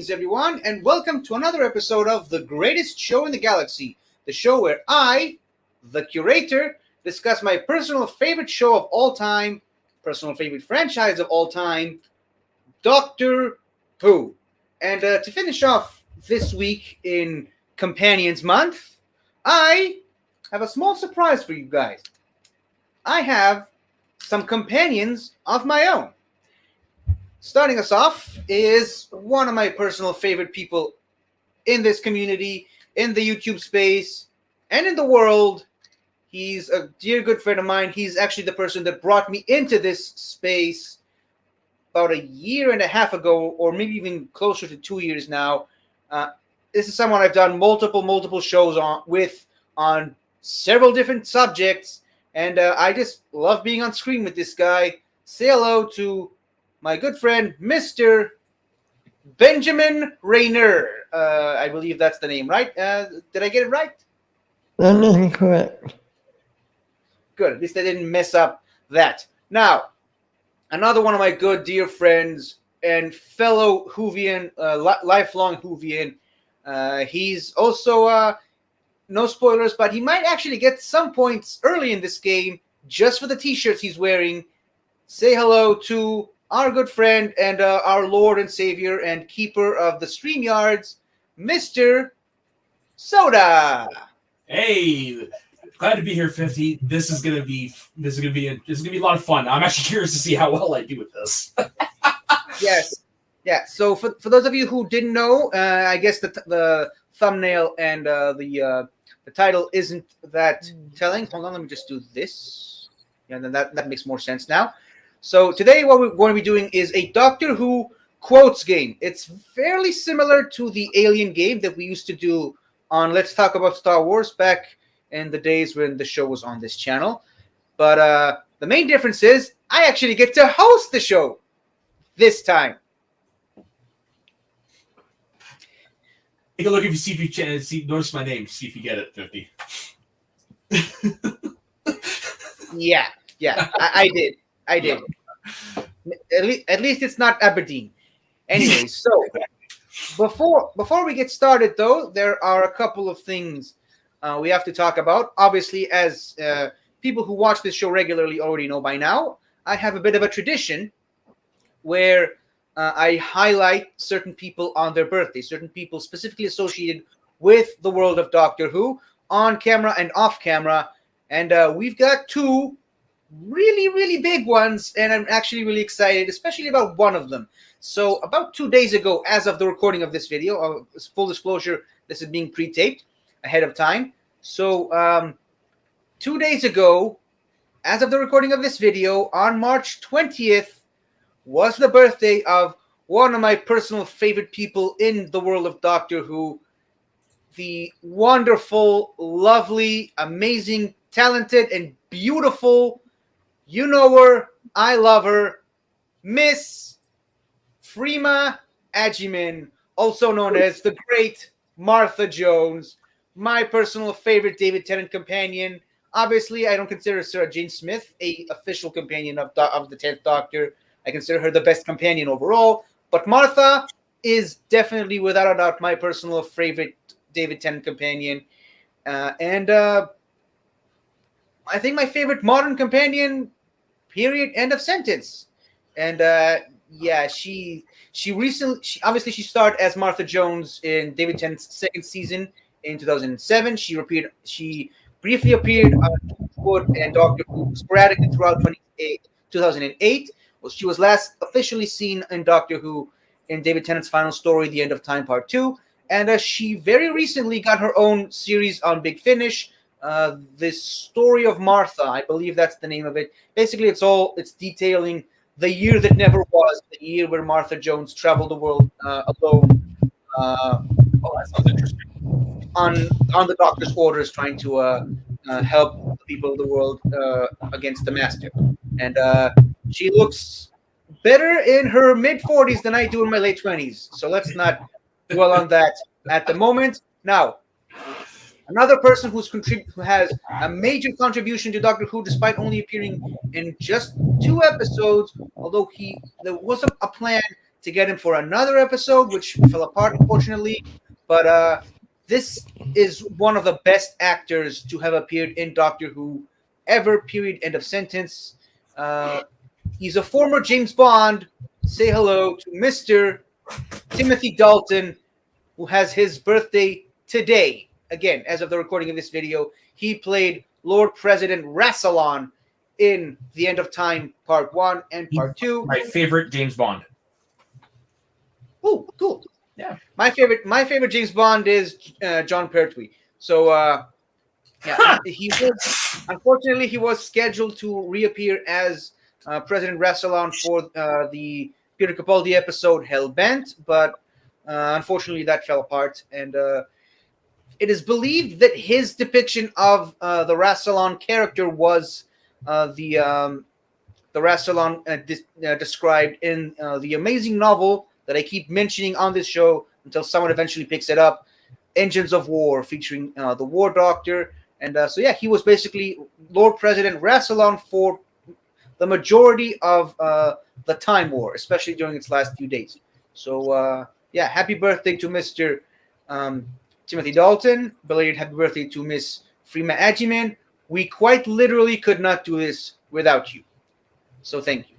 Greetings, everyone, and welcome to another episode of The Greatest Show in the Galaxy, the show where I, the curator, discuss my personal favorite show of all time, personal favorite franchise of all time, Doctor Who. And to finish off this week in Companions Month, I have a small surprise for you guys. I have some companions of my own. Starting us off is one of my personal favorite people in this community, in the YouTube space, and in the world. He's a dear good friend of mine. He's actually the person that brought me into this space about a year and a half ago, or maybe even closer to 2 years now. This is someone I've done multiple shows on several different subjects, and I just love being on screen with this guy. Say hello to my good friend, Mr. Benjamin Reiner. I believe that's the name, right? Did I get it right? That is correct. Good. At least I didn't mess up that. Now, another one of my good dear friends and fellow Whovian, lifelong Whovian. He's also, no spoilers, but he might actually get some points early in this game just for the t-shirts he's wearing. Say hello to our good friend and our Lord and Savior and keeper of the StreamYards, Mr. Soda. Hey, glad to be here, 50. This is gonna be a lot of fun. I'm actually curious to see how well I do with this. Yes, yeah. So for those of you who didn't know, I guess the thumbnail and the title isn't that telling. Hold on, let me just do this. Yeah, then that makes more sense now. So today what we're going to be doing is a Doctor Who quotes game. It's fairly similar to the Alien game that we used to do on Let's Talk About Star Wars back in the days when the show was on this channel. But the main difference is I actually get to host the show this time. Take a look if you notice my name, see if you get it, 50. Yeah, I did. At least it's not Aberdeen. Anyway, so before we get started, though, there are a couple of things we have to talk about. Obviously, as people who watch this show regularly already know by now, I have a bit of a tradition where I highlight certain people on their birthdays, certain people specifically associated with the world of Doctor Who, on camera and off camera. And we've got two really big ones, and I'm actually really excited, especially about one of them. So about 2 days ago, as of the recording of this video, full disclosure, this is being pre-taped ahead of time. So 2 days ago, as of the recording of this video, on March 20th, was the birthday of one of my personal favorite people in the world of Doctor Who, the wonderful, lovely, amazing, talented, and beautiful, you know her, I love her, Miss Freema Agyeman, also known as the great Martha Jones, my personal favorite David Tennant companion. Obviously, I don't consider Sarah Jane Smith a official companion of the 10th Doctor. I consider her the best companion overall. But Martha is definitely, without a doubt, my personal favorite David Tennant companion. And I think my favorite modern companion, period, end of sentence. And yeah, she obviously starred as Martha Jones in David Tennant's second season in 2007. She briefly appeared on Wood and Doctor Who sporadically throughout 2008. Well, she was last officially seen in Doctor Who in David Tennant's final story, The End of Time Part 2. And she very recently got her own series on Big Finish, this story of Martha, I believe that's the name of it. Basically, it's detailing the year that never was, the year where Martha Jones traveled the world alone. That sounds interesting. On the Doctor's orders, trying to help the people of the world against the Master. And she looks better in her mid-40s than I do in my late 20s. So let's not dwell on that at the moment. Now, another person who has a major contribution to Doctor Who, despite only appearing in just 2 episodes, although there was a plan to get him for another episode, which fell apart, unfortunately. But this is one of the best actors to have appeared in Doctor Who ever, period, end of sentence. He's a former James Bond. Say hello to Mr. Timothy Dalton, who has his birthday today. Again, as of the recording of this video, he played Lord President Rassilon in The End of Time Part 1 and Part 2. My favorite James Bond. Oh, cool. Yeah. My favorite James Bond is John Pertwee. So yeah, unfortunately he was scheduled to reappear as President Rassilon for the Peter Capaldi episode Hellbent, but unfortunately that fell apart, and it is believed that his depiction of the Rassilon character was the Rassilon described in the amazing novel that I keep mentioning on this show until someone eventually picks it up, Engines of War, featuring the War Doctor. And so yeah, he was basically Lord President Rassilon for the majority of the Time War, especially during its last few days. So yeah, happy birthday to Mr. Timothy Dalton. Belated happy birthday to Miss Freema Agyeman. We quite literally could not do this without you. So thank you.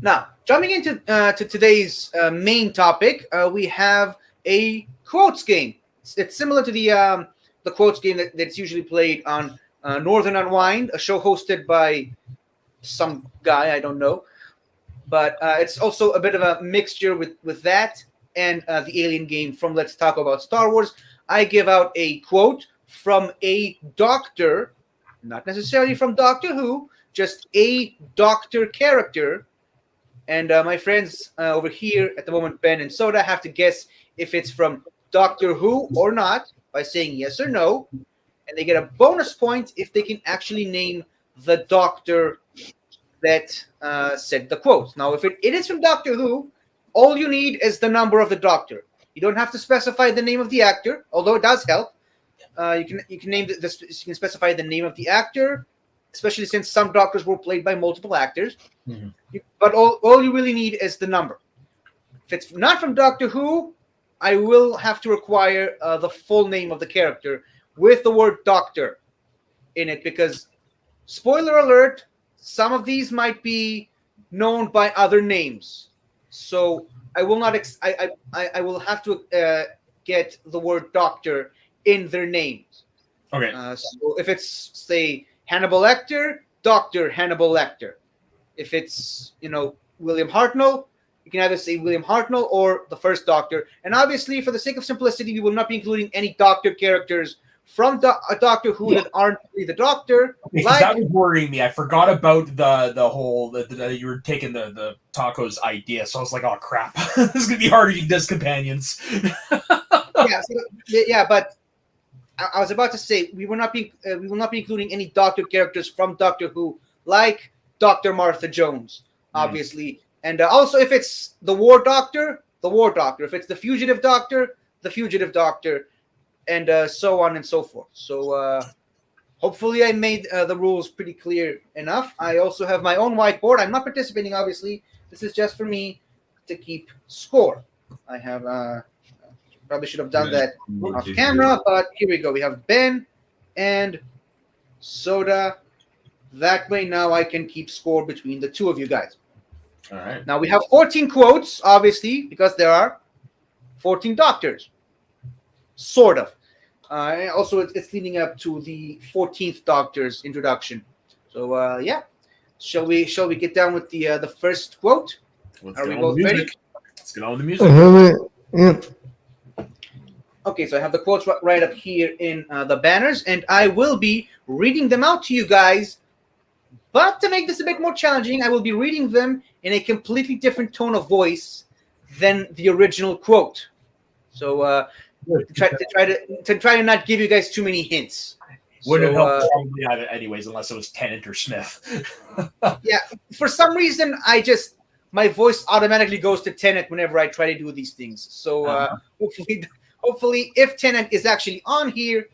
Now, jumping into to today's main topic, we have a quotes game. It's similar to the quotes game that's usually played on Northern Unwind, a show hosted by some guy, I don't know. But it's also a bit of a mixture with that and the Alien game from Let's Talk About Star Wars. I give out a quote from a doctor, not necessarily from Doctor Who, just a doctor character. And my friends over here at the moment, Ben and Soda, have to guess if it's from Doctor Who or not by saying yes or no. And they get a bonus point if they can actually name the doctor that said the quote. Now, if it is from Doctor Who, all you need is the number of the doctor. You don't have to specify the name of the actor, although it does help. You can name this. You can specify the name of the actor, especially since some doctors were played by multiple actors. Mm-hmm. But all you really need is the number. If it's not from Doctor Who, I will have to require the full name of the character with the word doctor in it, because, spoiler alert, some of these might be known by other names. So I will not. I will have to get the word doctor in their names. Okay. So if it's, say, Hannibal Lecter, Dr. Hannibal Lecter. If it's, William Hartnell, you can either say William Hartnell or the first Doctor. And obviously, for the sake of simplicity, we will not be including any Doctor characters from a Doctor Who that aren't really the Doctor. Because that was worrying me. I forgot about the whole that you were taking the tacos idea. So I was like, oh crap, this is gonna be harder to get companions. But I was about to say we will not be including any Doctor characters from Doctor Who, like Dr. Martha Jones, obviously. And also, if it's the War Doctor, the War Doctor. If it's the Fugitive Doctor, the Fugitive Doctor, and so on and so forth. So hopefully I made the rules pretty clear enough. I also have my own whiteboard. I'm not participating, obviously. This is just for me to keep score. I have probably should have done that off camera, but here we go. We have Ben and Soda. That way now I can keep score between the two of you guys. All right. Now we have 14 quotes, obviously, because there are 14 doctors. Sort of. And also, it's leading up to the 14th Doctor's introduction. So, yeah. Shall we get down with the first quote? Are we both ready? Let's get on with the music. Yep. Okay, so I have the quotes right up here in the banners, and I will be reading them out to you guys. But to make this a bit more challenging, I will be reading them in a completely different tone of voice than the original quote. So, to try to not give you guys too many hints. Wouldn't have helped probably anyways, unless it was Tennant or Smith. Yeah, for some reason, my voice automatically goes to Tennant whenever I try to do these things. So hopefully, if Tennant is actually on here,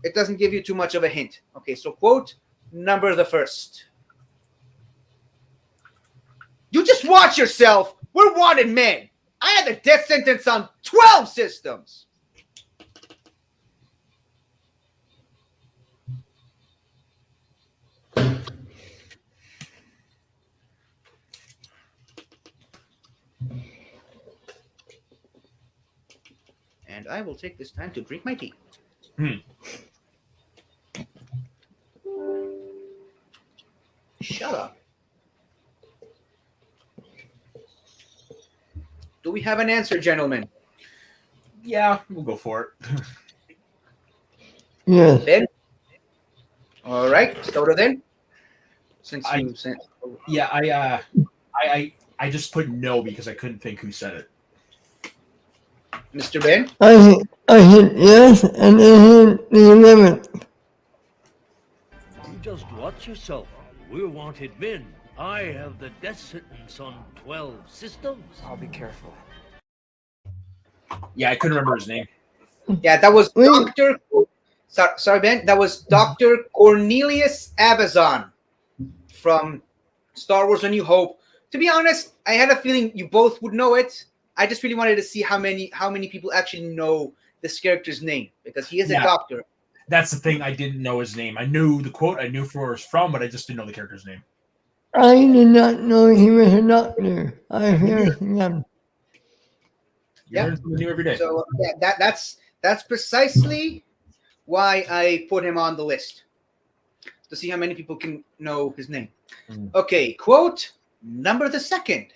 it doesn't give you too much of a hint. Okay, so quote number the first. You just watch yourself. We're wanted men. I had the death sentence on 12 systems. And I will take this time to drink my tea. Shut up. Do we have an answer, gentlemen? Yeah, we'll go for it. Yes. Ben? All right, Soda then. Since you sent. Yeah, I just put no because I couldn't think who said it. Mr. Ben? I hit yes, and then hit the 11th. You just watch yourself. We're wanted men. I have the death sentence on 12 systems. I'll be careful. Yeah, I couldn't remember his name. Yeah, that was Wait. Dr. Sorry, Ben. That was Dr. Cornelius Avazon from Star Wars A New Hope. To be honest, I had a feeling you both would know it. I just really wanted to see how many people actually know this character's name, because he is a doctor. That's the thing. I didn't know his name. I knew the quote. I knew where it was from, but I just didn't know the character's name. I did not know he was a doctor. I heard him. You learn something new every day. So yeah, that's precisely why I put him on the list, to see how many people can know his name. Okay, quote number the second.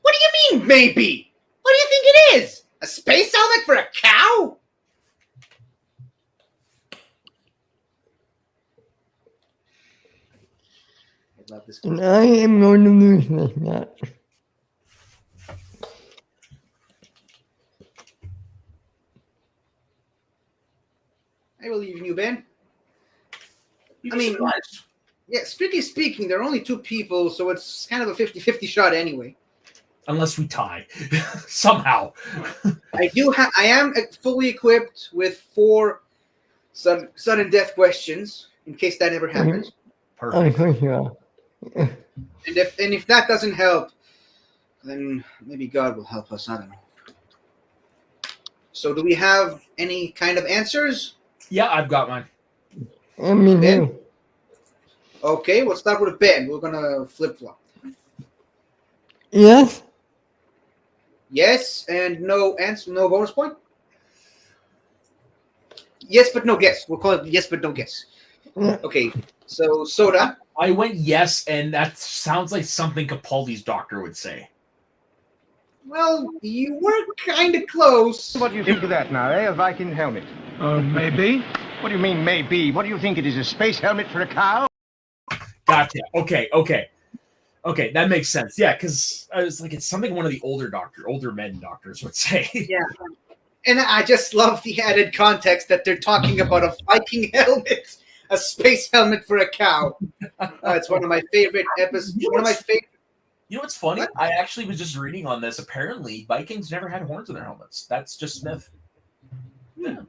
What do you mean, maybe? What do you think it is? A space helmet for a cow? I love this. And I am going to lose this match. I believe in you, Ben. You'd I be mean, surprised. yeah, strictly speaking, there are only two people, so it's kind of a 50-50 shot anyway. Unless we tie somehow. I am fully equipped with 4 sudden death questions in case that ever happens. Perfect. Of course you are. And if that doesn't help, then maybe God will help us. I don't know. So, do we have any kind of answers? Yeah, I've got mine. I mean, Ben? who? Okay, we'll start with Ben. We're gonna flip flop. Yes? Yes and no answer, no bonus point. Yes, but no guess. We'll call it yes, but no guess. Yeah. Okay, so Soda. I went yes, and that sounds like something Capaldi's doctor would say. Well, you were kind of close. What do you think of that now, eh? A Viking helmet. Maybe. What do you mean, maybe? What do you think it is, a space helmet for a cow? Gotcha. Okay, that makes sense. Yeah, because I was like, it's something one of the older men doctors would say. Yeah. And I just love the added context that they're talking about a Viking helmet, a space helmet for a cow. It's one of my favorite episodes. One of my favorite. You know what's funny? What? I actually was just reading on this. Apparently, Vikings never had horns in their helmets. That's just myth. Yeah.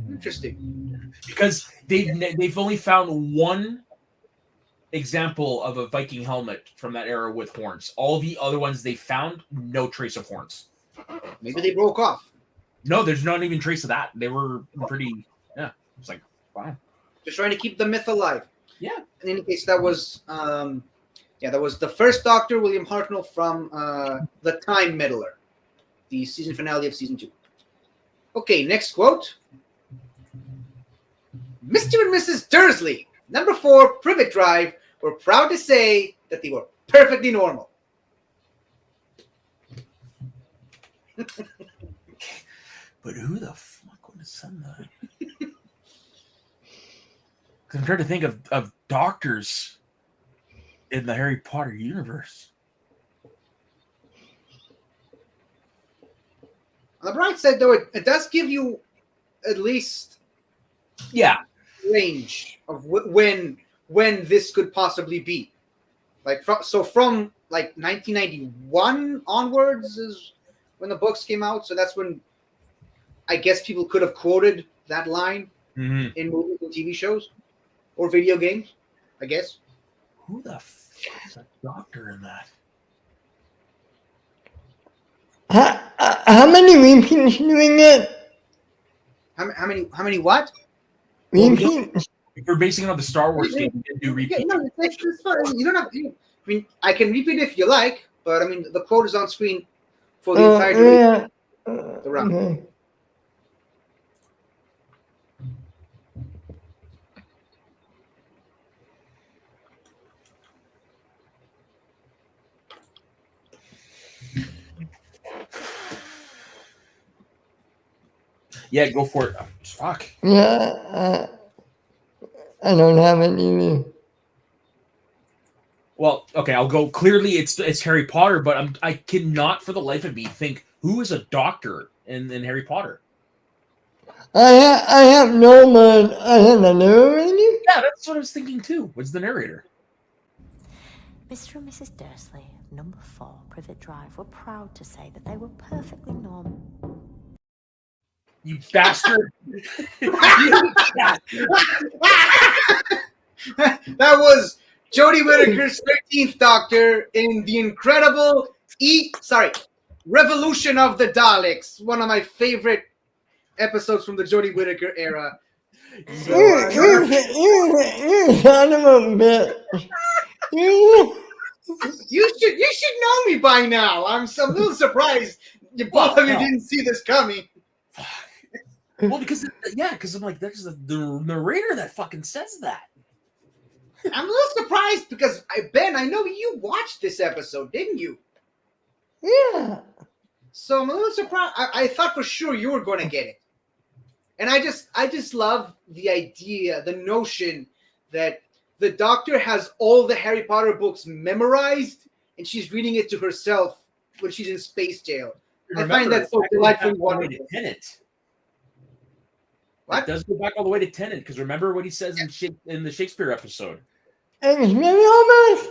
Interesting. Because they've only found one example of a Viking helmet from that era with horns. All the other ones they found, no trace of horns. Maybe they broke off. No, there's not even trace of that. They were pretty. Yeah, it's like wow. Just trying to keep the myth alive. Yeah. In any case, that was that was the first Doctor, William Hartnell, from The Time Meddler, the season finale of season 2. Okay, next quote. Mr. and Mrs. Dursley, number 4, Privet Drive, were proud to say that they were perfectly normal. But who the fuck would have said that? Because I'm trying to think of doctors in the Harry Potter universe. On the bright side, though, it does give you at least Yeah. range of when this could possibly be. Like from like 1991 onwards is when the books came out. So that's when I guess people could have quoted that line in movies and TV shows or video games, I guess. Who the fuck is a doctor in that? How many repeats do we get? How many what? Well, Repeats? if we're basing it on the Star Wars game, we can do Yeah, repeat. no, it's fine. You don't have to. I mean, I can repeat if you like, but I mean, the quote is on screen for the entire duration Yeah. of the round. Okay. Yeah, go for it. Fuck. Yeah. I don't have it either. Well, okay, I'll go. Clearly, it's Harry Potter, but I cannot for the life of me think who is a doctor in Harry Potter. I have no man. I have a narrator. Yeah, that's what I was thinking too. What's the narrator? Mr. and Mrs. Dursley of number 4 Privet Drive were proud to say that they were perfectly normal. You bastard! That was Jodie Whittaker's 13th Doctor in the incredible Revolution of the Daleks, one of my favorite episodes from the Jodie Whittaker era. So, You son of a bitch. you should know me by now. I'm a little surprised you both of you didn't see this coming. Well, because I'm like, that's the narrator that fucking says that. I'm a little surprised because Ben, I know you watched this episode, didn't you? Yeah. So I'm a little surprised. I thought for sure you were going to get it, and I just love the idea, the notion that the Doctor has all the Harry Potter books memorized, and she's reading it to herself when she's in space jail. I find that so delightfully wonderful. What? It does go back all the way to Tennant, because remember what he says in the Shakespeare episode. And it's really almost.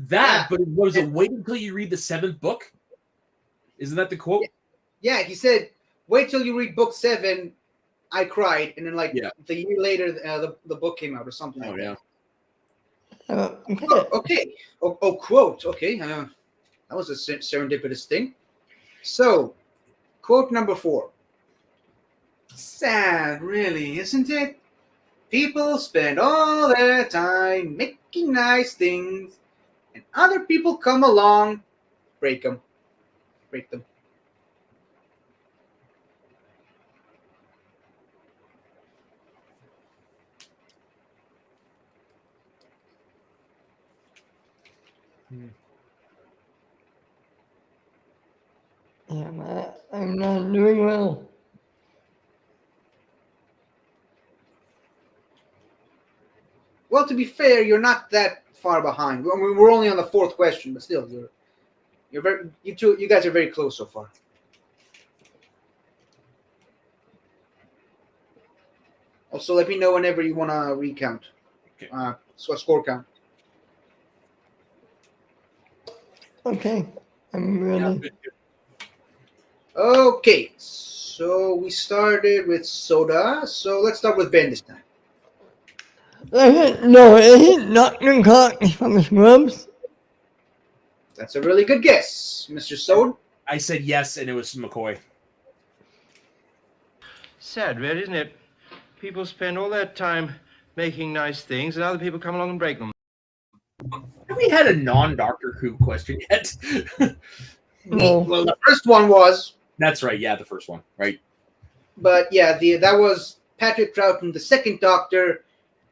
But what was it? Wait until you read the 7th book. Isn't that the quote? Yeah, he said, "Wait till you read book 7." I cried, and then the year later, the book came out or something. Okay. Quote. Okay, that was a serendipitous thing. So, quote number 4. Sad, really, isn't it? People spend all their time making nice things, and other people come along, break them. Yeah, I'm not doing well. Well, to be fair, you're not that far behind. I mean, we're only on the 4th question, but still, you guys are very close so far. Also, let me know whenever you want to recount. Okay. So a score count. Okay, I'm ready. Okay, so we started with Soda. So let's start with Ben this time. No, it ain't Dr. Cox from Scrubs. That's a really good guess, Mr. Soda. I said yes, and it was McCoy. Sad, really, isn't it? People spend all their time making nice things, and other people come along and break them. Have we had a non-Doctor Who question yet? No. Well, the first one was. That's right. Yeah, the first one. Right. But yeah, that was Patrick Troughton, the 2nd Doctor,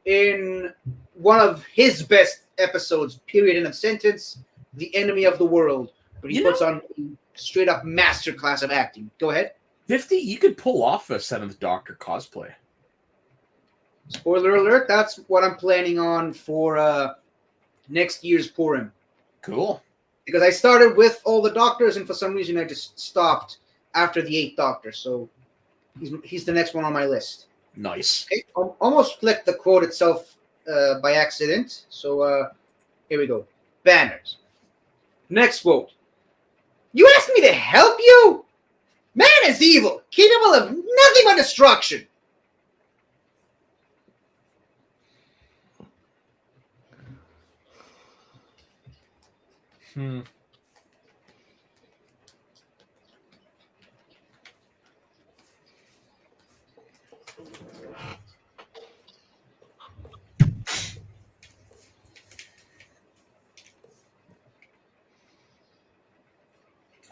in one of his best episodes, period, end of sentence, The Enemy of the World, where he puts on a straight-up masterclass of acting. Go ahead. 50, you could pull off a 7th Doctor cosplay. Spoiler alert, that's what I'm planning on for next year's Purim. Cool. Because I started with all the Doctors, and for some reason I just stopped after the 8th Doctor, so he's the next one on my list. Nice. Okay, almost clicked the quote itself by accident, so here we go. Banners. Next quote. You asked me to help you? Man is evil, capable of nothing but destruction.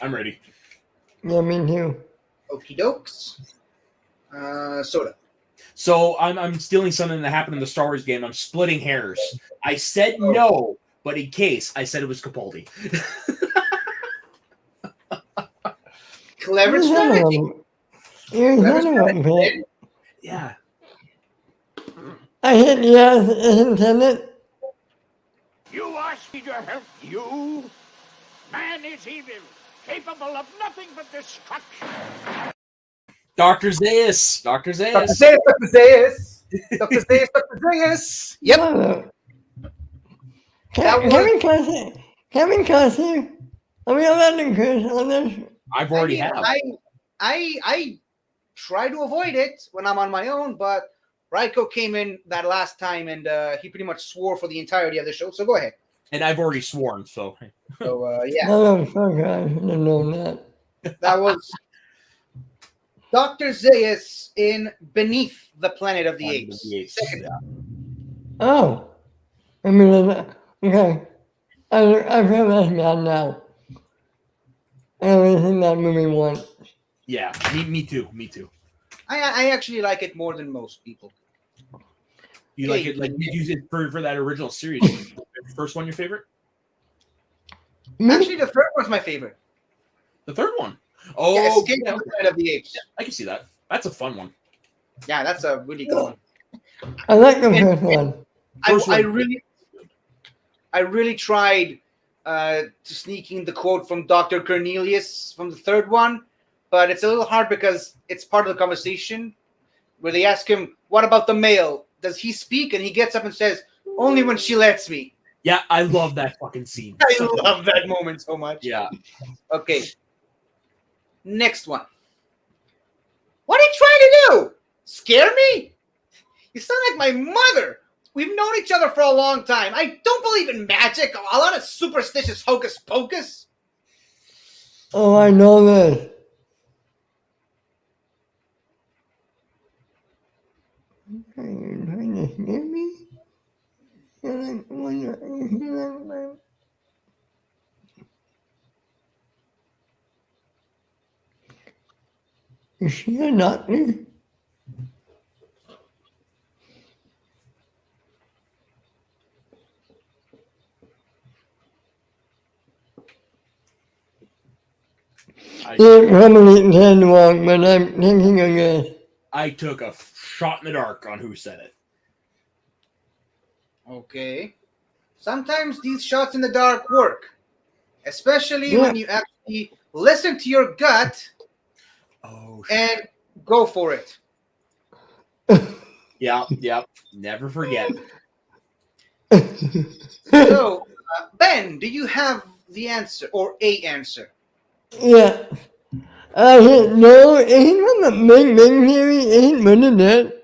I'm ready. Yeah, me too. Okie dokes. Soda. So I'm stealing something that happened in the Star Wars game. I'm splitting hairs. I said no, but in case I said it was Capaldi. Clever strategy. You're Clever son of a strategy. bitch. Yeah. I hit yes, intended. You asked me to help you? Man is evil, capable of nothing but destruction. Dr. Zaius. Dr. Dr. Zaius. Zaius, Dr. Zaius. Dr. Zaius, Dr. Zaius. Yep. That was- Kevin Costner. Are we allowed to curse on this? I've already have. I try to avoid it when I'm on my own, but Raiko came in that last time and he pretty much swore for the entirety of the show. So go ahead. And I've already sworn, so. So yeah. Motherfucker, I should have known that. That was Dr. Zaius in Beneath the Planet of the Apes. Second. Oh. I mean, okay. I feel that's bad now. I only seen that movie once. Yeah, me too. Me too. I actually like it more than most people. You like it? Like you use it for that original series? First one, your favorite? Actually, the third one's my favorite. The third one. Oh, Yeah, Escape from the Planet of the Apes. Yeah, I can see that. That's a fun one. Yeah, that's a really good one. I like the first one. I really tried to sneak in the quote from Dr. Cornelius from the third one, but it's a little hard because it's part of the conversation where they ask him, "What about the mail? Does he speak?" And he gets up and says, "Only when she lets me." Yeah, I love that fucking scene. I love that moment so much. Yeah. Okay. Next one. What are you trying to do? Scare me? You sound like my mother. We've known each other for a long time. I don't believe in magic. A lot of superstitious hocus pocus. Oh, I know this. Are you trying to scare me? Is she a doctor? It probably can walk, but I'm thinking of this. I took a shot in the dark on who said it. Okay. Sometimes these shots in the dark work, especially when you actually listen to your gut and go for it. Yep. Never forget. So, Ben, do you have the answer or a answer? Yeah. I didn't know. Ain't from the Big Bang Theory. Ain't one of that.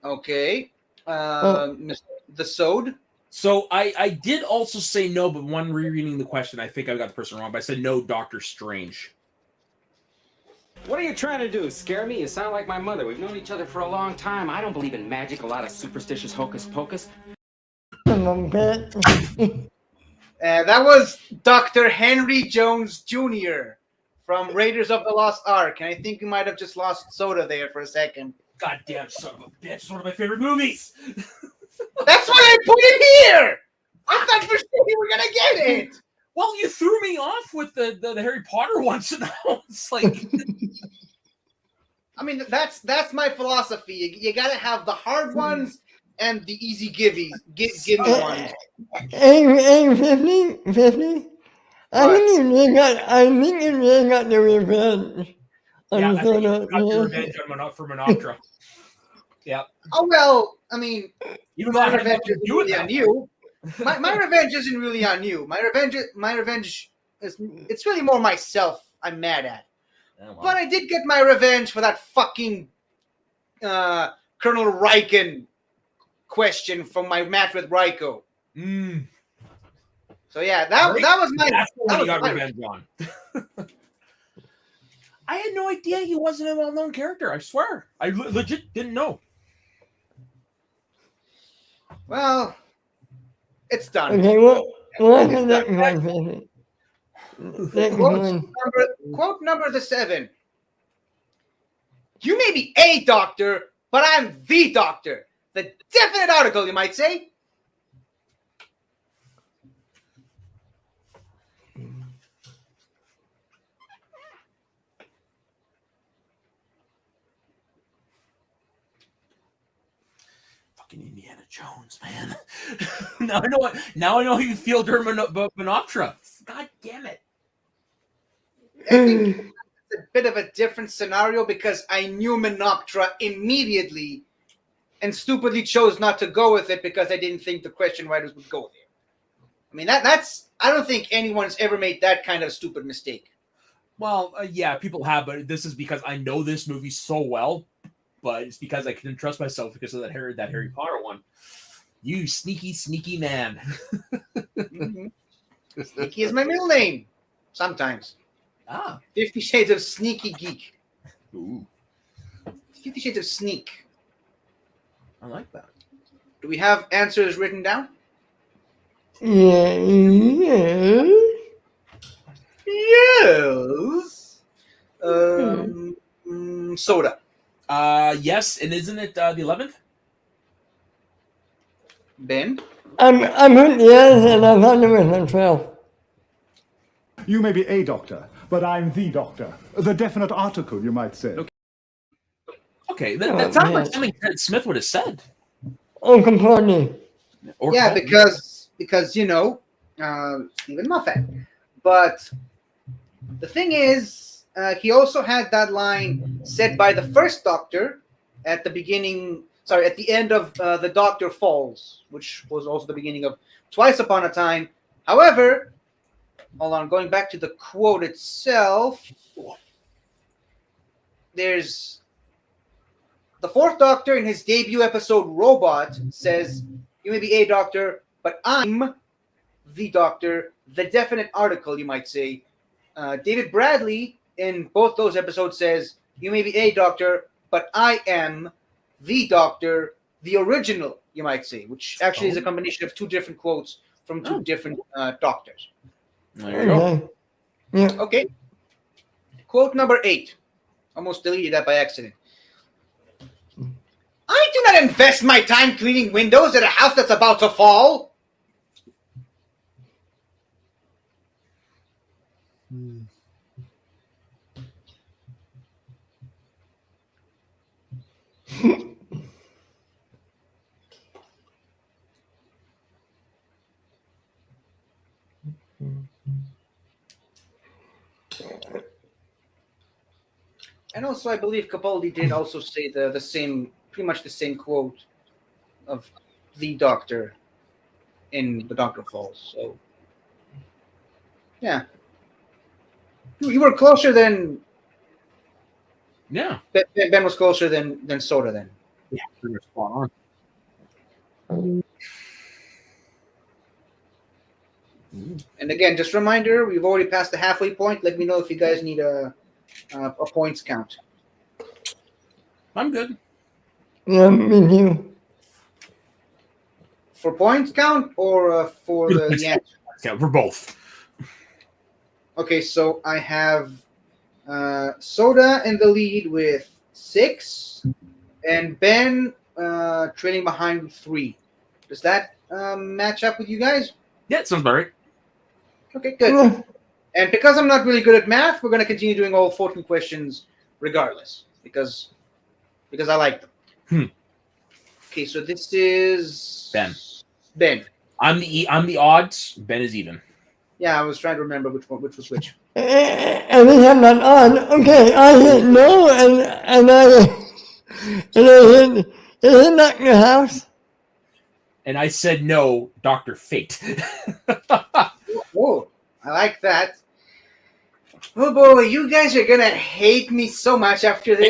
Okay. The Sode. So I did also say no, but when rereading the question, I think I got the person wrong. But I said no, Doctor Strange. What are you trying to do? Scare me? You sound like my mother. We've known each other for a long time. I don't believe in magic, a lot of superstitious hocus pocus. That was Dr. Henry Jones Jr. from Raiders of the Lost Ark. And I think you might have just lost Soda there for a second. Goddamn son of a bitch. It's one of my favorite movies. That's why I put it here. I thought for sure you were going to get it. Well, you threw me off with the Harry Potter ones. And it's like... I mean, that's my philosophy. You got to have the hard ones and the easy gimme ones. Hey, 50? I think you really got the revenge. Yeah, I think you got the revenge for Monotra. Yeah. Oh, well, I mean, even though my revenge isn't really on you. My revenge isn't really on you. My revenge is, it's really more myself I'm mad at. Oh, wow. But I did get my revenge for that fucking Colonel Riken question from my match with Raiko. So yeah, that was my. That's the one that you got was my revenge on. I had no idea he wasn't a well-known character. I swear, I legit didn't know. Well, it's done. Okay, what is that one? Next one. Quote number 7. You may be a doctor, but I'm the doctor. The definite article, you might say. Fucking Indiana Jones, man. Now I know how you feel during Monoptera. God damn it. I think it's a bit of a different scenario because I knew Menoptera immediately and stupidly chose not to go with it because I didn't think the question writers would go there. I mean, that's I don't think anyone's ever made that kind of stupid mistake. Well, yeah, people have, but this is because I know this movie so well, but it's because I couldn't trust myself because of that Harry Potter one. You sneaky man. Mm-hmm. Sneaky is my middle name. Sometimes. 50 Shades of Sneaky Geek. Ooh. 50 Shades of Sneak. I like that. Do we have answers written down? Yeah. Yes. Soda. Yes, and isn't it the 11th? Ben? I'm yes, and I'm 100% 12. You may be a doctor, but I'm the doctor. The definite article, you might say. Okay, that sounds like something Ted Smith would have said. Oh, completely. Yeah, because Stephen Moffat. But the thing is, he also had that line said by the first Doctor at the end of The Doctor Falls, which was also the beginning of Twice Upon a Time. However, hold on, going back to the quote itself, there's the fourth Doctor in his debut episode, Robot, says, you may be a doctor, but I'm the doctor, the definite article, you might say. David Bradley, in both those episodes, says, you may be a doctor, but I am the doctor, the original, you might say, which actually is a combination of two different quotes from two different doctors. There you go. Yeah. Okay. Quote number 8. Almost deleted that by accident. I do not invest my time cleaning windows at a house that's about to fall. And also, I believe Capaldi did also say the same, pretty much the same quote of the Doctor in The Doctor Falls. So, yeah, you were closer than. Yeah, Ben was closer than Soda then. Yeah, pretty much spot on. And again, just a reminder, we've already passed the halfway point. Let me know if you guys need a points count. I'm good. Yeah, me too. For points count or for the answer? Yeah, for both. Okay, so I have Soda in the lead with 6, and Ben trailing behind with 3. Does that match up with you guys? Yeah, it sounds about right. Okay, good. And because I'm not really good at math, we're going to continue doing all 14 questions regardless, because I like them. Okay, so this is Ben. I'm the odds. Ben is even. Yeah, I was trying to remember which was which. And then I'm not on. Okay, I hit no, and I hit Dr. House. And I said no, Dr. Fate. Whoa, I like that. Oh boy, you guys are gonna hate me so much after this.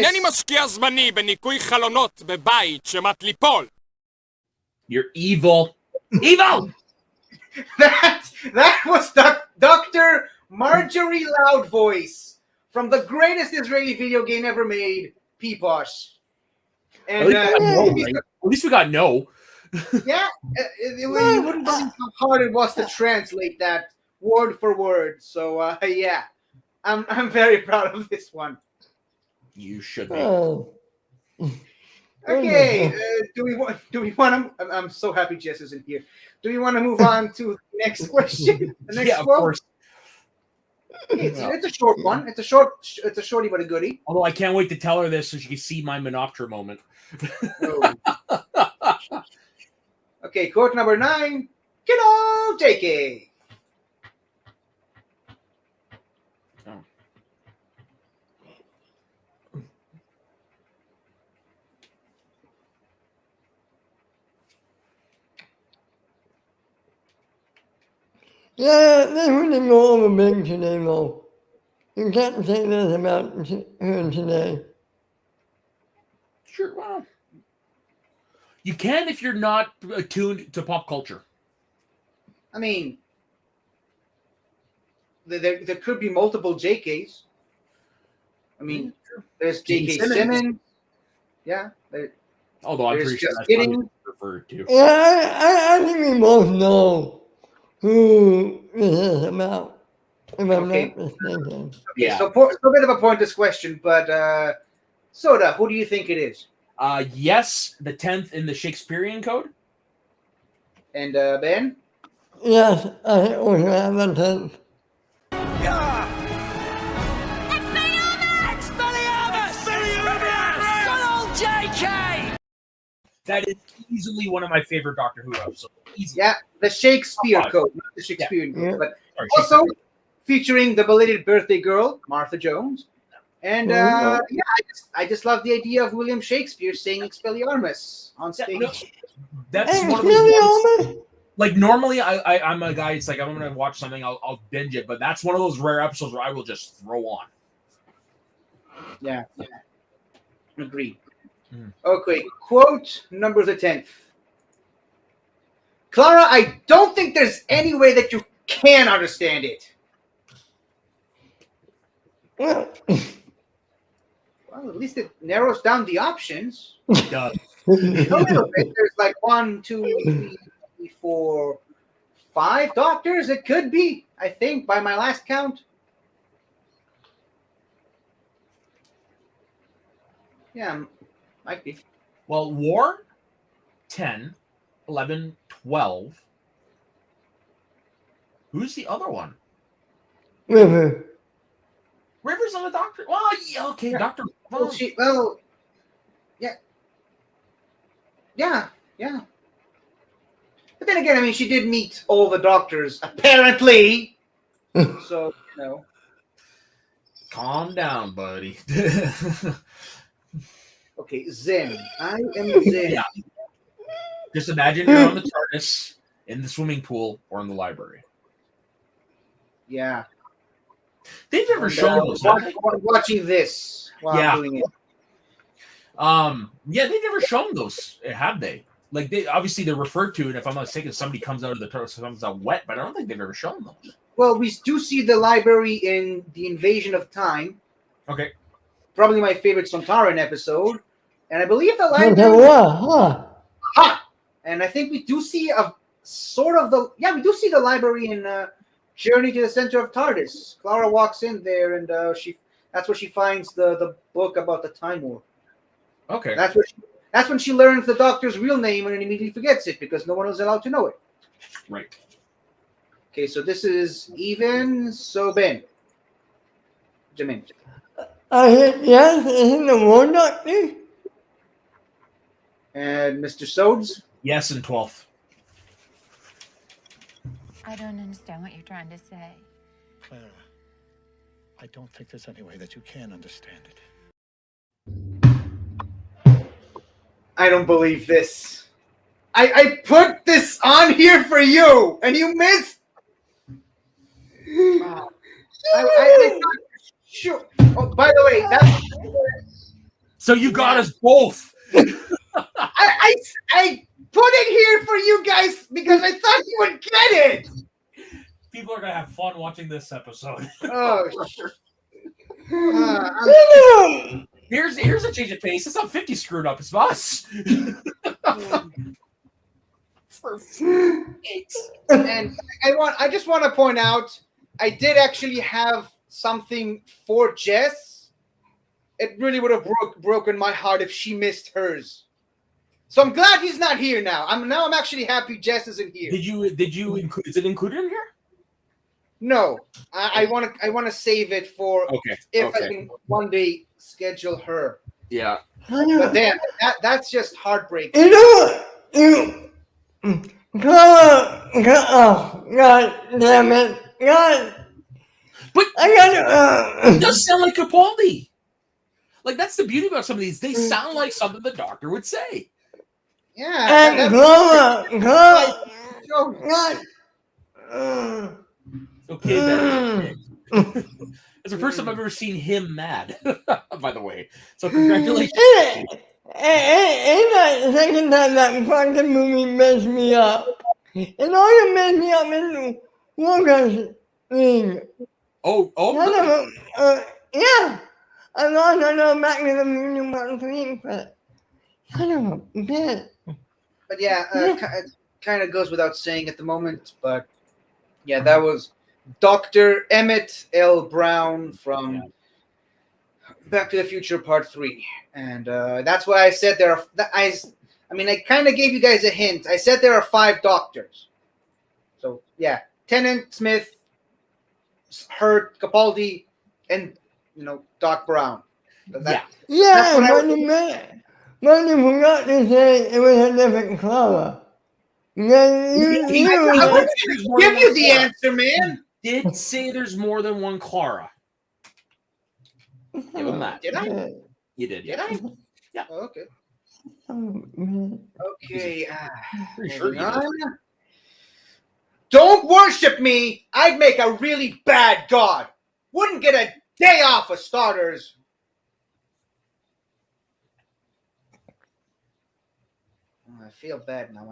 You're evil. Evil! That was Dr. Marjorie Loudvoice from the greatest Israeli video game ever made, Peeposh. And at least we got no. Yeah, you wouldn't believe how hard it was to translate that word for word. So yeah, I'm very proud of this one. You should be. Oh. Okay, do we want to? I'm so happy Jess isn't here. Do we want to move on to the next question? The next Yeah, of quote? course. Okay, it's a short one. It's a shorty but a goodie. Although I can't wait to tell her this so she can see my Menoptera moment. Oh. Okay, quote number 9. Get on, JK. Oh. Yeah, they wouldn't go over big today, though. You can't say this about her today. Sure, well, you can if you're not attuned to pop culture. I mean, there could be multiple JKs. I mean, there's JK Simmons. Yeah. Although I'm There's pretty sure just that's kidding. probably referred to. Yeah, I think we both know who this is about. If I'm Okay. not mistaken. Yeah. So a bit of a pointless question, but Soda, who do you think it is? Yes, the 10th in the Shakespearean Code. And Ben? Yes, I think we have a tenth. That is easily one of my favorite Doctor Who episodes. Easily. Yeah, the Shakespeare Oh, Code, not the Shakespearean Yeah. Code, but Sorry, also Shakespeare. featuring the belated birthday girl, Martha Jones. And Oh, yeah, I just love the idea of William Shakespeare saying Expelliarmus on Yeah, stage. no, that's Hey, one of really, those ones. Albert? Like normally, I'm a guy. It's like I'm gonna watch something, I'll binge it. But that's one of those rare episodes where I will just throw on. Yeah. Agreed. Mm. Okay, quote number the 10th. Clara, I don't think there's any way that you can understand it. Well, Well, at least it narrows down the options. Duh. A little bit. There's like 1, 2, 3, 4, 5 doctors. It could be, I think, by my last count. Yeah, might be. Well, War, 10, 11, 12. Who's the other one? River. River's on the Doctor. Well, yeah, okay, Yeah. Doctor. Well, yeah. But then again, I mean, she did meet all the doctors, apparently. So, Calm down, buddy. Okay, Zen. I am Zen. Yeah. Just imagine you're on the TARDIS, in the swimming pool, or in the library. Yeah. They've never shown those. Watching this while I'm doing it. Yeah, they've never shown those, have they? Like they obviously they're referred to, and if I'm not mistaken, somebody comes out of the TARDIS, comes out wet, but I don't think they've ever shown those. Well, we do see the library in The Invasion of Time. Okay. Probably my favorite Sontaran episode. And I believe the Okay, library. what? Huh? And I think we do see we do see the library in Journey to the Center of TARDIS. Clara walks in there, and that's where she finds the book about the Time War. Okay. That's when she learns the Doctor's real name and then immediately forgets it because no one was allowed to know it. Right. Okay, so this is even. So Ben, Jamin. I hit yes, isn't the one doctor? And Mr. Sodes. Yes, and 12th. I don't understand what you're trying to say. Clara, I don't think there's any way that you can understand it. I don't believe this. I put this on here for you, and you missed. I sure. Oh, by the way, that's. So you got us both. I put it here for you guys because I thought you would get it. People are gonna have fun watching this episode. Oh. Here's a change of pace. It's not 50 screwed up. It's us. For And I just want to point out, I did actually have something for Jess. It really would have broken my heart if she missed hers. So I'm glad he's not here now. I'm actually happy Jess isn't here. Did you include? Is it included in here? No, I want to save it for if I can one day schedule her. Yeah. But damn, that's just heartbreaking. Oh, God damn it. God. But it does sound like Capaldi. Like, that's the beauty about some of these. They sound like something the doctor would say. Yeah. And Okay, Ben. It's the first time I've ever seen him mad, by the way. So congratulations. Ain't that the second time that fucking movie messed me up? It only messed me up in Lucas thing. Yeah. I lost another back to the movie part 3, but son of a bitch. But yeah, it kind of goes without saying at the moment. But yeah, that was Dr. Emmett L. Brown from Back to the Future Part 3. And that's why I said there are... I kind of gave you guys a hint. I said there are 5 doctors. So, yeah. Tennant, Smith, Hurt, Capaldi, and, Doc Brown. That's But you forgot to say it was a different color. I wouldn't give you the answer, man. Did say there's more than one Clara. Give him that. Did I? You did. Did I? Yeah. Oh, okay. Okay. Sure you did. Don't worship me. I'd make a really bad god. Wouldn't get a day off for starters. I feel bad now.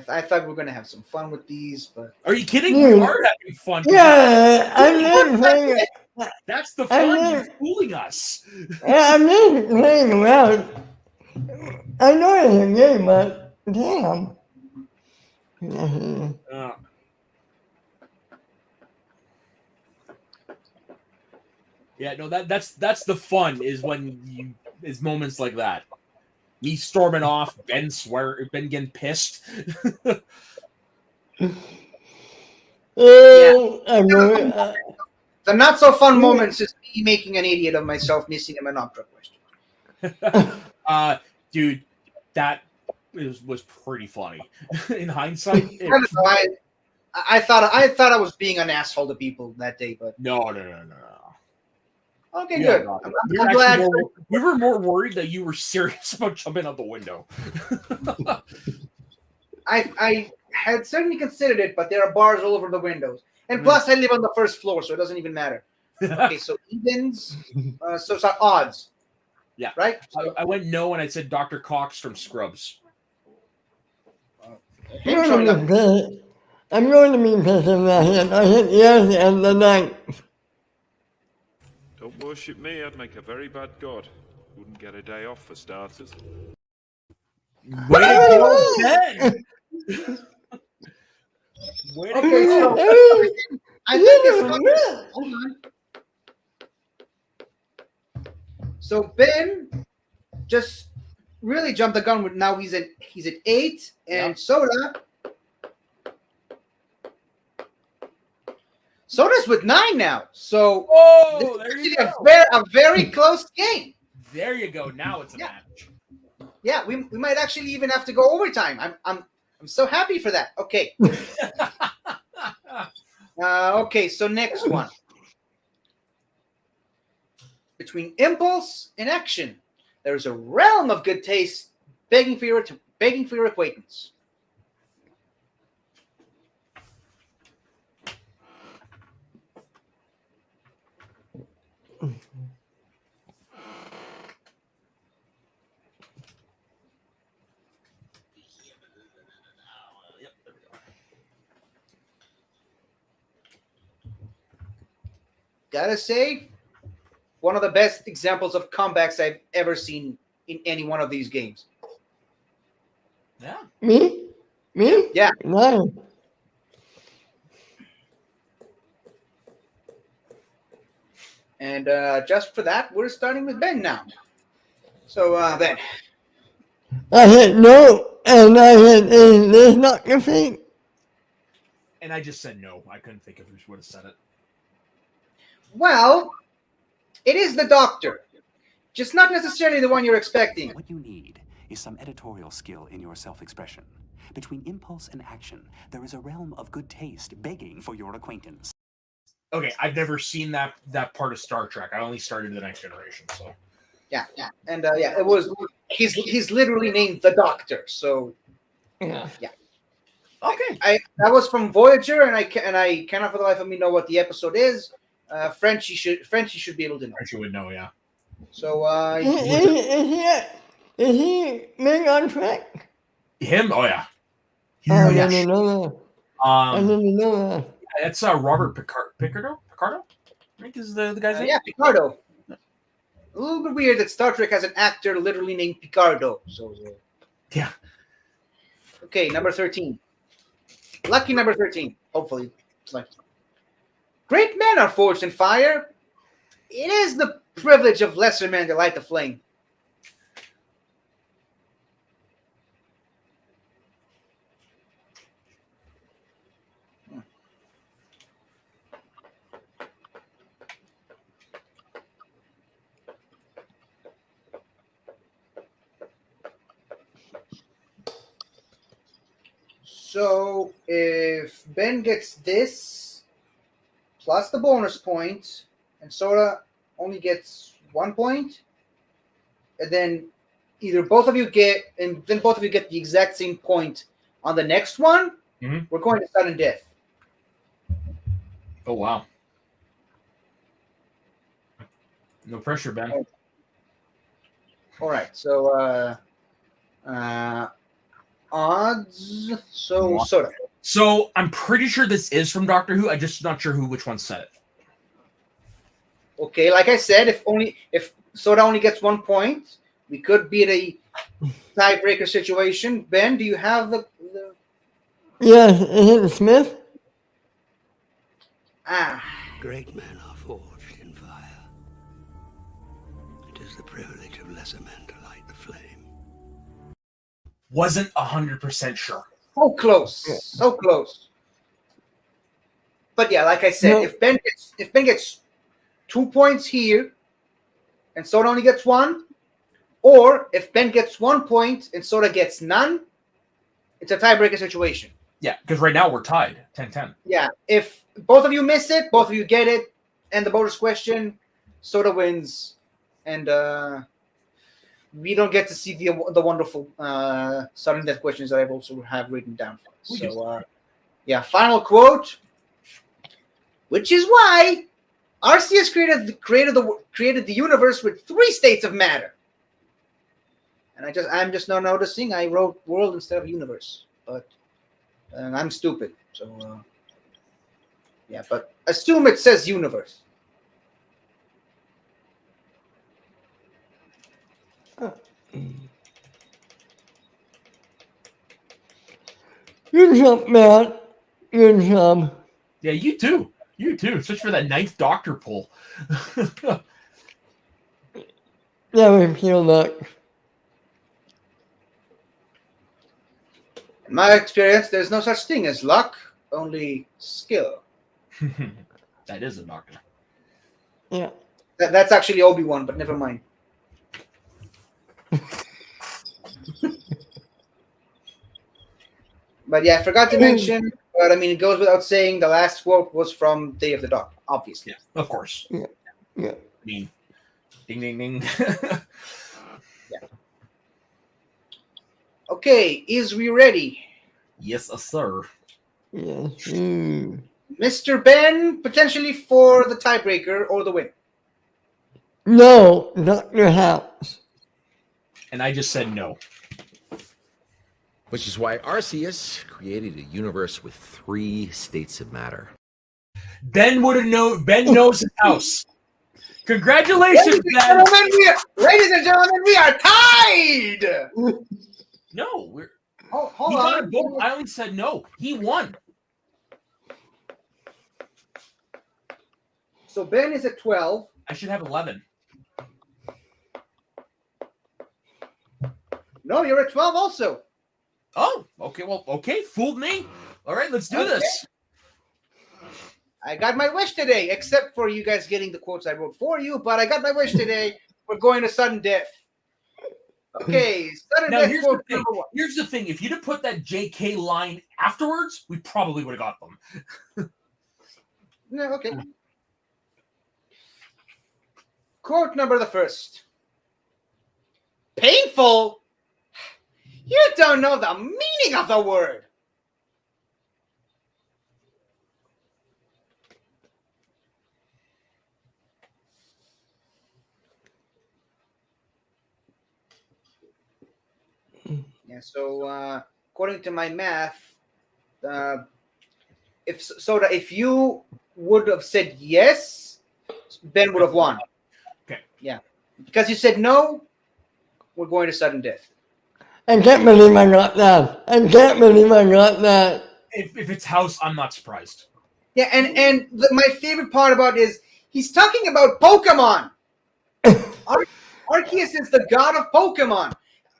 I thought we were gonna have some fun with these, but are you kidding? We are having fun. Yeah, I'm playing. That's the fun. You're fooling us. Yeah, I'm just playing around. I know it's a game, but damn. Yeah, no, that's the fun is when is moments like that. Me storming off, Ben getting pissed. The not so fun moments is me making an idiot of myself, missing a Menoptera question. Dude, that was pretty funny. In hindsight, I thought I was being an asshole to people that day, but no. Okay, good. I'm glad. We were more worried that you were serious about jumping out the window. I had certainly considered it, but there are bars all over the windows. And plus, I live on the first floor, so it doesn't even matter. Okay, so evens, so it's odds. Yeah. Right? I went no, and I said Dr. Cox from Scrubs. I'm going to be pissed if I hit yes and the night. Don't worship me, I'd make a very bad god. Wouldn't get a day off for starters. Way to go, Ben! Way to go. I think it's hold on. So Ben just really jumped the gun with now he's at 8 and Soda's with 9 now. So there you go. go. A very close game. There you go. Now it's a match. Yeah, we might actually even have to go overtime. I'm so happy for that. Okay. Okay, so next one. Between impulse and action, there's a realm of good taste begging for your acquaintance. Gotta say, one of the best examples of comebacks I've ever seen in any one of these games. Yeah. Me? Me? Yeah. 9. And just for that, we're starting with Ben now. So, Ben. I hit no, and I hit is this not your thing? And I just said no. I couldn't think of who would have said it. Well, it is the Doctor. Just not necessarily the one you're expecting. What you need is some editorial skill in your self-expression. Between impulse and action, there is a realm of good taste begging for your acquaintance. Okay, I've never seen that part of Star Trek. I only started The Next Generation, so. Yeah. And it was he's literally named the Doctor. So Yeah. Okay. That was from Voyager, and I cannot for the life of me know what the episode is. Frenchie should be able to know. Frenchie would know, yeah. So Is he big on track? Him? Oh yeah. I Yeah. didn't know that. I didn't know that. That's Robert Picardo? I think is the guy's name. yeah, Picardo. A little bit weird that Star Trek has an actor literally named Picardo. So yeah. Okay, number 13. Lucky number 13. Hopefully. It's like great men are forged in fire. It is the privilege of lesser men to light the flame. So if Ben gets this plus the bonus point, and Soda only gets 1 point, and then both of you get the exact same point on the next one, we're going to sudden death. Oh wow. No pressure, Ben. All right, so odds. So Soda. So I'm pretty sure this is from Doctor Who. I'm just not sure which one said it. Okay, like I said, if Soda only gets 1 point, we could be in a tiebreaker situation. Ben, do you have the... Yes, is it Smith? Great men are forged in fire. It is the privilege of lesser men to light the flame. Wasn't 100% sure. So close, so close. But yeah, like I said, if Ben gets 2 points here, and Soda only gets 1, or if Ben gets 1 point and Soda gets none, it's a tiebreaker situation. Yeah, because right now we're tied, 10-10. Yeah, if both of you miss it, both of you get it, and the bonus question, Soda wins, and we don't get to see the wonderful sudden death questions that I've also have written down. So, final quote, which is why Arceus created the universe with 3 states of matter. And I'm just now noticing I wrote world instead of universe, but I'm stupid. So but assume it says universe. Good job, Matt. Good job. Yeah, you too. You too. Especially for that 9th Doctor pull. That would feel like. In my experience, there's no such thing as luck, only skill. That is a Doctor. Yeah. That's actually Obi-Wan, but never mind. But yeah, I forgot to mention, but I mean, it goes without saying, the last quote was from Day of the Dog, obviously. Yeah, of course. Yeah. I mean, ding, ding, ding. Yeah. Okay, is we ready? Yes, sir. Yes. Mr. Ben, potentially for the tiebreaker or the win. No, Dr. House. And I just said no. Which is why Arceus created a universe with 3 states of matter. Ben would have known. Ben knows his house. Congratulations, Ben. Ladies and gentlemen, we are tied. No, we're Hold He got on. it both. I only said no. He won. So Ben is at 12. I should have 11. No, you're at 12 also. Oh, okay. Well, okay. Fooled me. All right, let's do this. I got my wish today, except for you guys getting the quotes I wrote for you, but I got my wish today. We're going to sudden death. Okay, sudden Now, death here's quote the thing. number 1. Here's the thing. If you'd have put that JK line afterwards, we probably would have got them. No, okay. Quote number the 1st. Painful? You don't know the meaning of the word. Yeah, so according to my math, if you would have said yes, Ben would have won. Okay. Yeah. Because you said no, we're going to sudden death. I can't believe I got that. I can't believe I got that. If it's House, I'm not surprised. Yeah, and my favorite part about it is he's talking about Pokemon. Arceus is the god of Pokemon.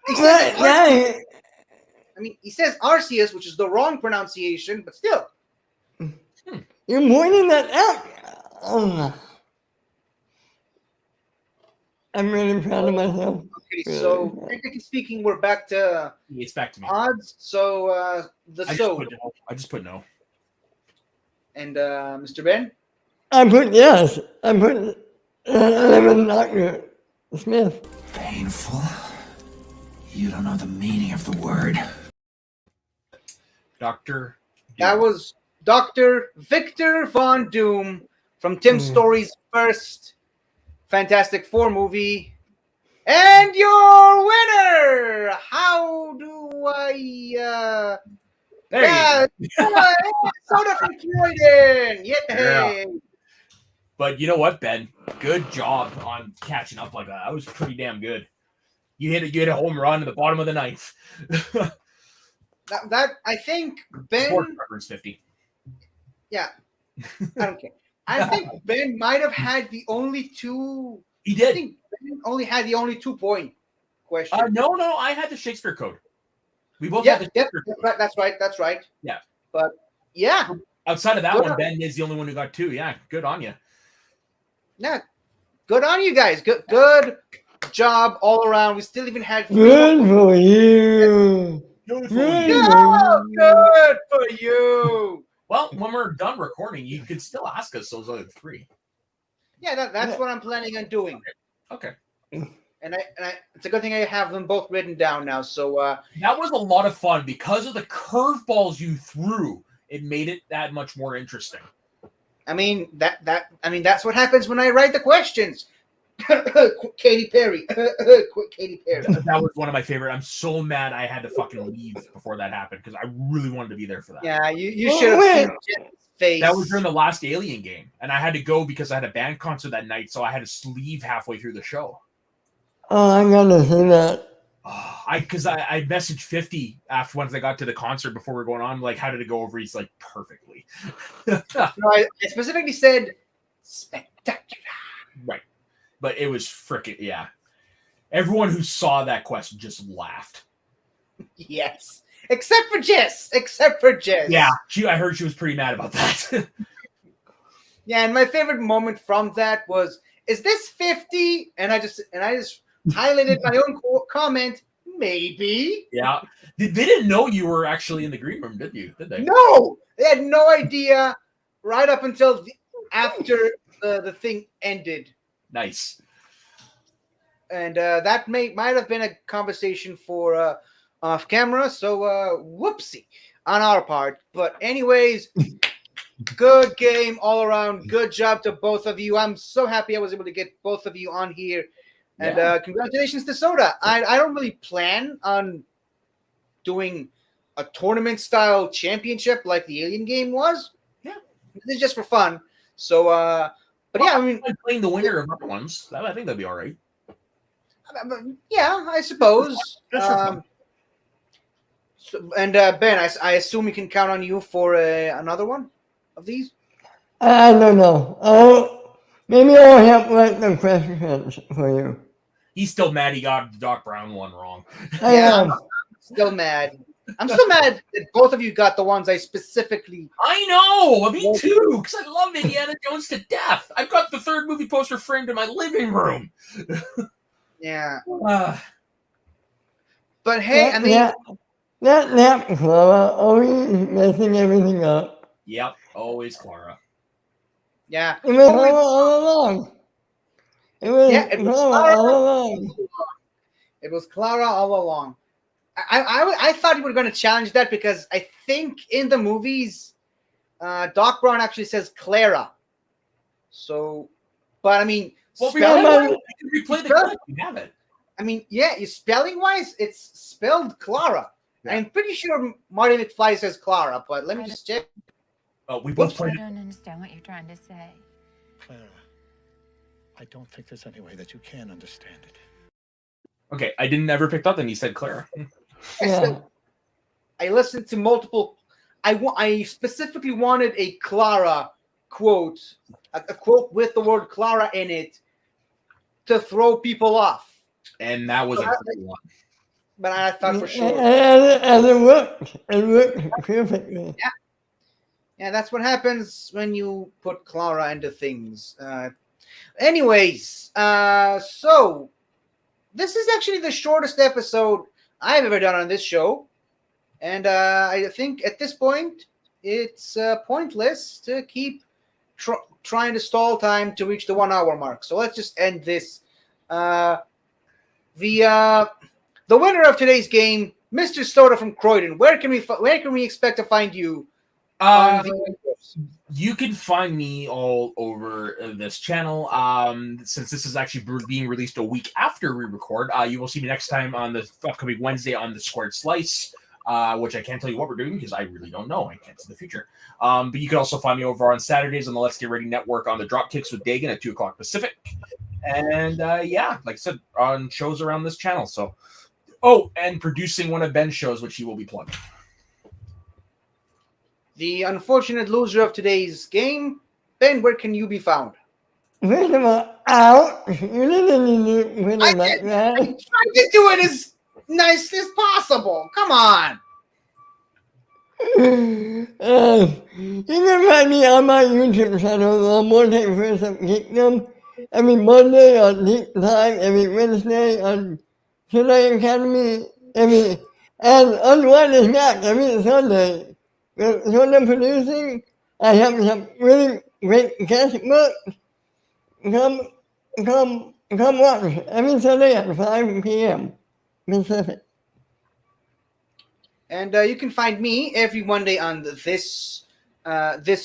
He says Right. I mean, he says Arceus, which is the wrong pronunciation, but still. You're pointing that out. Oh. I'm really proud of myself. Okay, so technically speaking, we're back to It's back to me. odds. So I just put no. And Mr. Ben? I put yes. I put 11 Dr. Smith. Painful. You don't know the meaning of the word. Doctor. That was Dr. Victor Von Doom from Tim Story's first Fantastic Four movie. And your winner! How do I... There you go. Soda from Croydon! Yay! Yeah. But you know what, Ben? Good job on catching up like that. That was pretty damn good. You hit a home run at the bottom of the ninth. that I think Ben... Sport reference 50. Yeah. I don't care. I think Ben might have had the only two... He did. I think Ben only had the only 2-point question. No, I had the Shakespeare code. We both Yeah, had the Shakespeare code. that's right. Yeah. But, yeah. Outside of that Good one, on- Ben is the only one who got 2. Yeah, good on you. Yeah. Good on you guys. Good job all around. We still even had... Good for you. Good for you. Well, when we're done recording, you could still ask us those other 3. Yeah, that's what I'm planning on doing. Okay. And I it's a good thing I have them both written down now. So that was a lot of fun because of the curveballs you threw. It made it that much more interesting. I mean that's what happens when I write the questions. Katy Perry. Katy Perry. That was one of my favorite. I'm so mad I had to fucking leave before that happened because I really wanted to be there for that. Yeah, you should have seen Jen's face. That was during the last Alien game, and I had to go because I had a band concert that night, so I had to leave halfway through the show. Oh, I gotta see that. Because I messaged 50 after once I got to the concert before we are going on, like, how did it go over? He's like, perfectly. No, I specifically said spectacular. Right. But it was freaking, yeah. Everyone who saw that question just laughed. Yes. Except for Jess. Yeah, I heard she was pretty mad about that. Yeah, and my favorite moment from that was, is this 50? And I just highlighted my own comment, maybe. Yeah. They didn't know you were actually in the green room, did you? Did they? No! They had no idea right up until after the thing ended. Nice. And that might have been a conversation for off camera, so whoopsie on our part. But anyways, good game all around. Good job to both of you. I'm so happy I was able to get both of you on here. And congratulations to Soda. I don't really plan on doing a tournament-style championship like the Alien game was. Yeah. It's just for fun. So, but yeah, I mean... playing the winner of other ones. I think that'd be all right. Yeah, I suppose. And Ben, I assume we can count on you for another one of these. I don't know. Maybe I'll help write the questions for you. He's still mad he got the Doc Brown one wrong. I'm still mad. I'm still mad that both of you got the ones I specifically. I know, me too, because I love Indiana Jones to death. I've got the third movie poster framed in my living room. Yeah. But hey, I mean, that Clara always messing everything up. Yep, always Clara. Yeah. It was Clara all along. It was Clara all along. It was Clara all along. I thought you were going to challenge that because I think in the movies, Doc Brown actually says Clara. So, but I mean, well, we replay the clip. We have it. I mean, yeah, spelling wise, it's spelled Clara. Yeah. I'm pretty sure Marty McFly says Clara, but let me just check. We both played. I don't understand what you're trying to say. Clara, I don't think there's any way that you can understand it. Okay, I didn't ever pick up. Then he said Clara. I listened to multiple. I specifically wanted a Clara quote, a quote with the word Clara in it, to throw people off. And that was a good one. But I thought for sure. And it worked. It worked perfectly. Yeah. Yeah, that's what happens when you put Clara into things. Anyways, so this is actually the shortest episode I've ever done on this show. And I think at this point, it's pointless to keep trying to stall time to reach the 1 hour mark. So let's just end this. The winner of today's game, Mr. Soda from Croydon. Where can we expect to find you? You can find me all over this channel. Since this is actually being released a week after we record, you will see me next time on the upcoming Wednesday on the Squared Slice, which I can't tell you what we're doing because I really don't know. I can't see the future. But you can also find me over on Saturdays on the Let's Get Ready Network on the Dropkicks with Dagan at 2 o'clock Pacific. And yeah, like I said, on shows around this channel. So, and producing one of Ben's shows, which he will be plugging. The unfortunate loser of today's game, Ben, where can you be found? First of all, out. You didn't need to like that. I'm trying to do it as nice as possible. Come on. You can find me on my YouTube channel, The Morning First of Kingdom, every Monday on Nick Time, every Wednesday on Tonight Academy, and on One is Back every Sunday. When I'm producing, I have some really great guest books. Come watch every Sunday at 5 p.m. Pacific. And you can find me every Monday on this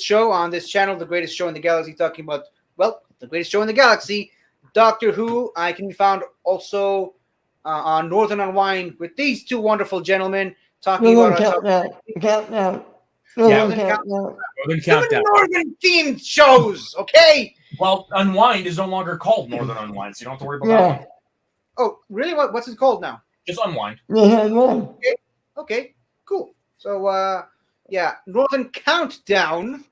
show, on this channel, The Greatest Show in the Galaxy, talking about, well, the greatest show in the galaxy, Doctor Who. I can be found also on Northern Unwind with these two wonderful gentlemen talking about Countdown. Northern Countdown. Northern themed shows, okay? Well, Unwind is no longer called Northern Unwind, so you don't have to worry about that one. Oh, really? What's it called now? Just Unwind. Okay, cool. So, yeah, Northern Countdown.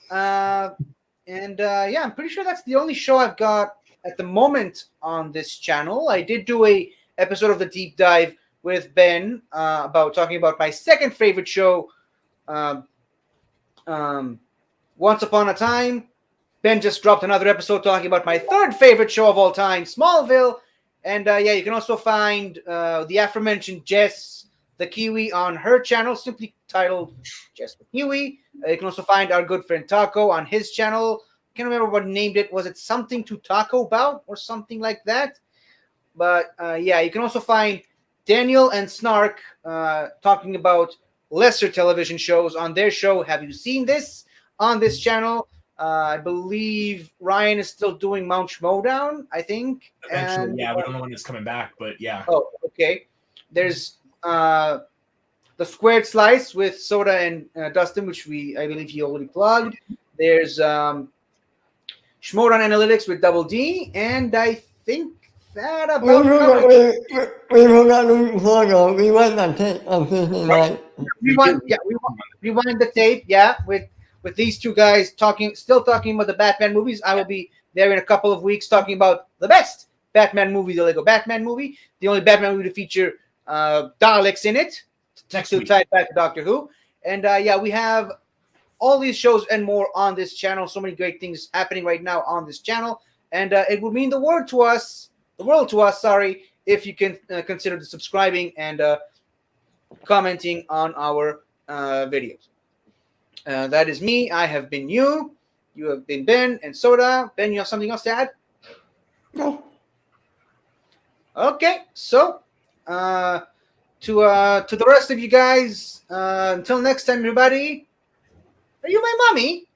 And I'm pretty sure that's the only show I've got at the moment on this channel. I did do a episode of the deep dive with Ben about talking about my second favorite show, Once Upon a Time. Ben just dropped another episode talking about my third favorite show of all time, Smallville. And you can also find the aforementioned Jess the Kiwi on her channel, simply titled Jess the Kiwi. You can also find our good friend Taco on his channel. I can't remember what named it. Was it something to Taco about or something like that? But you can also find Daniel and Snark talking about lesser television shows on their show. Have You Seen This? On this channel. I believe Ryan is still doing Mount Schmodown, I think. Eventually, and, we don't know when it's coming back, but yeah. Oh, okay. There's the Squared Slice with Soda and Dustin, which I believe he already plugged. There's Schmodown Analytics with Double D, and I think that about covers we forgot to plug. We went on tape on Tuesday night. rewind the tape. Yeah, with these two guys still talking about the Batman movies. I will be there in a couple of weeks talking about the best Batman movie, the Lego Batman movie, the only Batman movie to feature Daleks in it, to tie it back to Doctor Who. And we have all these shows and more on this channel. So many great things happening right now on this channel, and it would mean the world to us. If you can consider subscribing and commenting on our videos. That is me. I have been you. You have been Ben and Soda. Ben, you have something else to add? No. Okay, so to the rest of you guys, until next time, everybody. Are you my mommy?